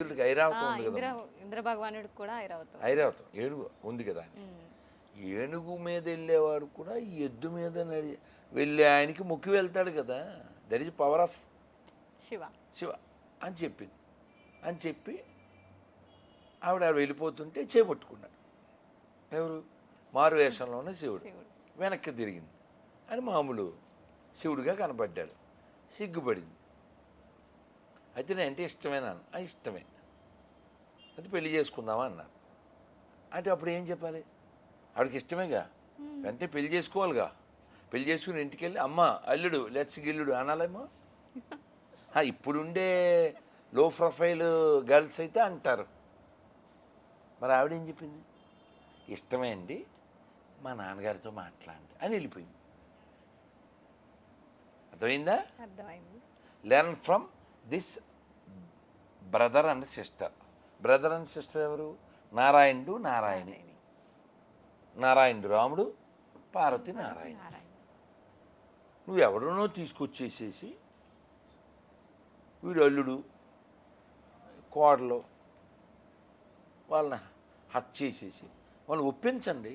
ఐరావతం ఉంది ఇంద్ర కదా, ఇంద్ర భగవానుడికి కూడా ఐరావతం. ఐరావతం ఏనుగు ఉంది కదా అని. ఏనుగు మీద వెళ్ళేవాడు కూడా ఈ ఎద్దు మీద వెళ్ళే ఆయనకి మొక్కి వెళ్తాడు కదా. That is power of Shiva. Shiva అని చెప్పింది. అని చెప్పి ఆవిడ వెళ్ళిపోతుంటే చేపట్టుకున్నాడు. ఎవరు? మారు వేషంలో ఉన్న శివుడు. వెనక్కి తిరిగింది అని మామూలు శివుడిగా కనపడ్డాడు. సిగ్గుపడింది. అయితే నేను అంటే ఇష్టమేనాను. ఇష్టమే. అయితే పెళ్లి చేసుకుందామా అన్నారు. అంటే అప్పుడు ఏం చెప్పాలి? ఆవిడకి ఇష్టమేగా, అంటే పెళ్లి చేసుకోవాలిగా. పెళ్లి చేసుకుని ఇంటికి వెళ్ళి అమ్మ అల్లుడు లెట్స్ గిల్లుడు అనాలేమో. ఇప్పుడుండే లో ప్రొఫైల్ గర్ల్స్ అయితే అంటారు. మరి ఆవిడేం చెప్పింది? ఇష్టమే అండి, మా నాన్నగారితో మాట్లాడండి అని వెళ్ళిపోయింది. అర్థమైందా? అర్థమైంది. Learn from this brother and sister. Brother and sister ఎవరు? నారాయణుడు నారాయణి. నారాయణుడు రాముడు, పార్వతి నారాయణ. నువ్వు ఎవరినో తీసుకొచ్చేసేసి వీడు అల్లుడు కోడలు వాళ్ళని హట్ చేసేసి వాళ్ళు ఒప్పించండి.